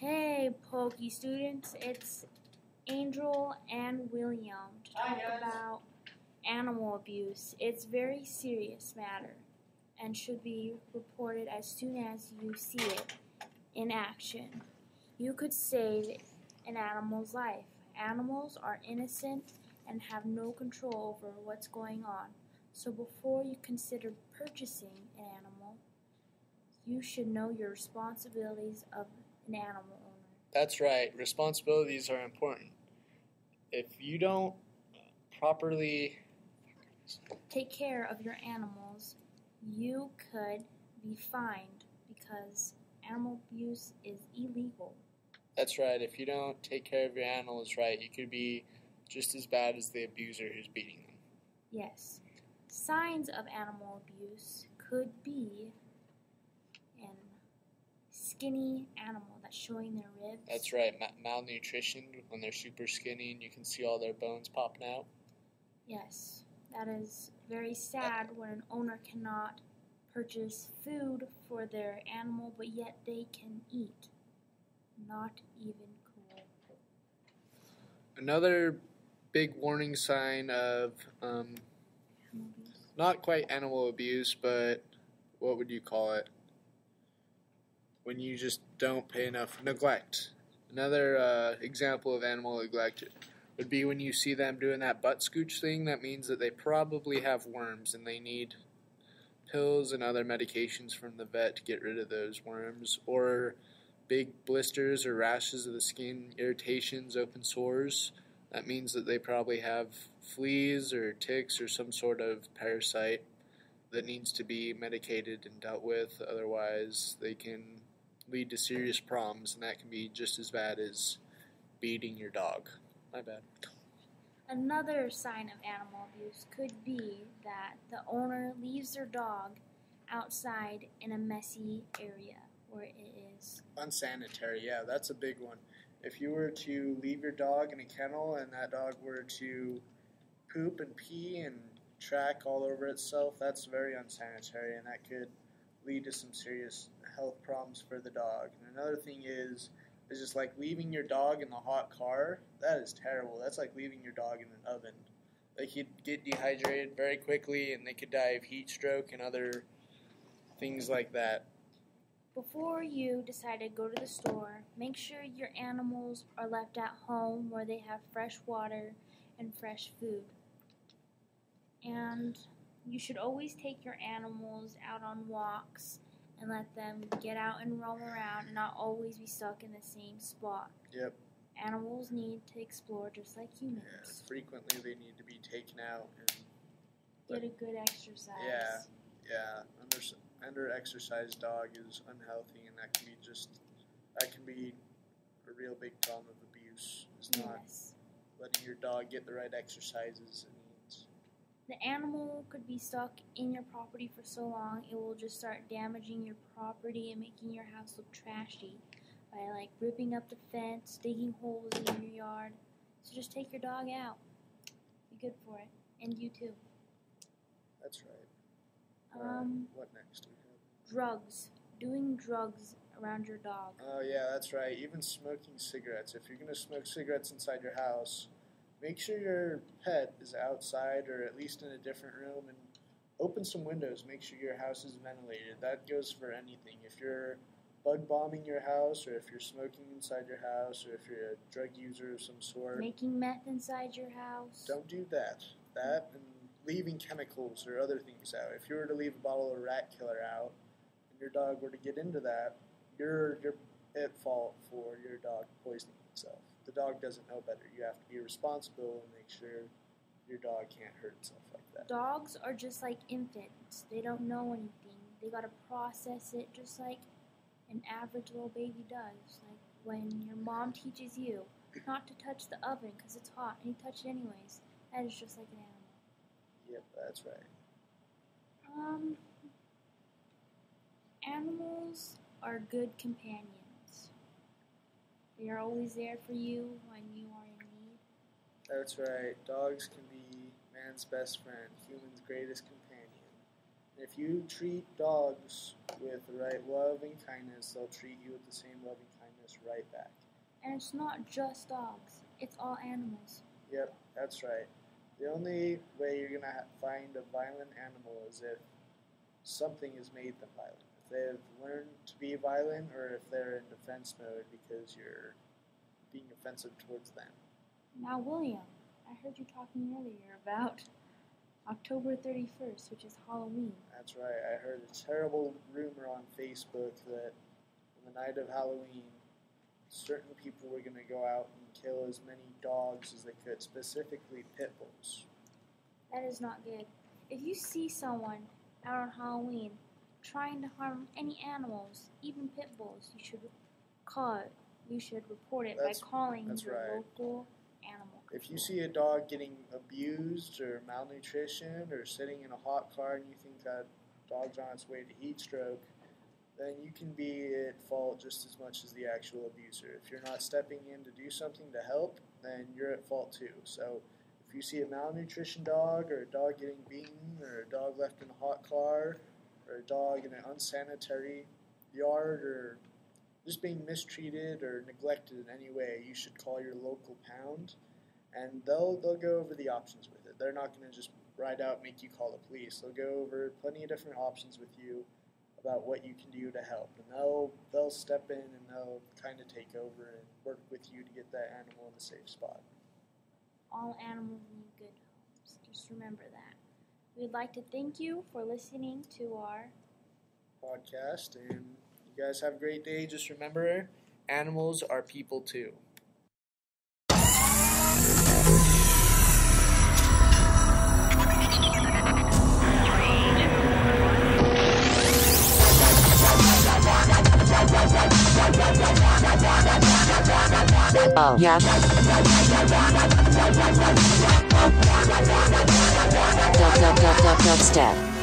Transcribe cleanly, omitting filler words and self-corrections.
Hey, Pokey students, it's Angel and William to talk about animal abuse. It's a very serious matter and should be reported as soon as you see it in action. You could save an animal's life. Animals are innocent and have no control over what's going on. So before you consider purchasing an animal, you should know your responsibilities of an animal owner. That's right. Responsibilities are important. If you don't properly take care of your animals, you could be fined because animal abuse is illegal. That's right. If you don't take care of your animals right, you could be just as bad as the abuser who's beating them. Yes. Signs of animal abuse could be an skinny animal that's showing their ribs. That's right. Malnutrition, when they're super skinny and you can see all their bones popping out. Yes. That is very sad when an owner cannot purchase food for their animal, but yet they can eat. Not even cool. Another big warning sign of not quite animal abuse, but what would you call it? When you just don't pay enough. Neglect. Another example of animal neglect would be when you see them doing that butt scooch thing. That means that they probably have worms and they need pills and other medications from the vet to get rid of those worms. Or big blisters or rashes of the skin, irritations, open sores. That means that they probably have fleas or ticks or some sort of parasite that needs to be medicated and dealt with. Otherwise, they can lead to serious problems, and that can be just as bad as beating your dog. My bad. Another sign of animal abuse could be that the owner leaves their dog outside in a messy area where it is unsanitary. Yeah, that's a big one. If you were to leave your dog in a kennel and that dog were to poop and pee and track all over itself, that's very unsanitary, and that could lead to some serious health problems for the dog. And another thing is just like leaving your dog in the hot car. That is terrible. That's like leaving your dog in an oven. They could get dehydrated very quickly, and they could die of heat stroke and other things like that. Before you decide to go to the store, make sure your animals are left at home where they have fresh water and fresh food. And you should always take your animals out on walks and let them get out and roam around and not always be stuck in the same spot. Yep. Animals need to explore just like humans. Yeah, frequently they need to be taken out and get a good exercise. Yeah. Under-exercised dog is unhealthy, and that can be a real big problem of abuse. It's not letting your dog get the right exercises it needs. The animal could be stuck in your property for so long, it will just start damaging your property and making your house look trashy by like ripping up the fence, digging holes in your yard. So just take your dog out. Be good for it. And you too. That's right. What next? Drugs. Doing drugs around your dog. Oh, yeah, that's right. Even smoking cigarettes. If you're going to smoke cigarettes inside your house, make sure your pet is outside or at least in a different room, and open some windows. Make sure your house is ventilated. That goes for anything. If you're bug bombing your house, or if you're smoking inside your house, or if you're a drug user of some sort. Making meth inside your house. Don't do that. That and leaving chemicals or other things out. If you were to leave a bottle of rat killer out and your dog were to get into that, you're at fault for your dog poisoning itself. The dog doesn't know better. You have to be responsible and make sure your dog can't hurt itself like that. Dogs are just like infants. They don't know anything. They gotta process it just like an average little baby does. Like when your mom teaches you not to touch the oven because it's hot and you touch it anyways. That is just like an animal. Yep, that's right. Animals are good companions. They are always there for you when you are in need. That's right. Dogs can be man's best friend, human's greatest companion. And if you treat dogs with the right love and kindness, they'll treat you with the same love and kindness comes right back. And it's not just dogs, it's all animals. Yep, that's right. The only way you're going to find a violent animal is if something has made them violent. If they've learned to be violent, or if they're in defense mode because you're being offensive towards them. Now, William, I heard you talking earlier about October 31st, which is Halloween. That's right. I heard a terrible rumor on Facebook that on the night of Halloween, certain people were going to go out and kill as many dogs as they could, specifically pit bulls. That is not good. If you see someone out on Halloween trying to harm any animals, even pit bulls, you should call it. You should report it by calling your local animal control. If you see a dog getting abused or malnutrition or sitting in a hot car and you think that dog's on its way to heat stroke, then you can be at fault just as much as the actual abuser. If you're not stepping in to do something to help, then you're at fault too. So if you see a malnutrition dog, or a dog getting beaten, or a dog left in a hot car, or a dog in an unsanitary yard, or just being mistreated or neglected in any way, you should call your local pound, and they'll go over the options with it. They're not going to just ride out and make you call the police. They'll go over plenty of different options with you about what you can do to help, and they'll step in and they'll kind of take over and work with you to get that animal in a safe spot. All animals need good homes. Just remember that. We'd like to thank you for listening to our podcast, and you guys have a great day. Just remember, animals are people too. Oh, yeah. Step.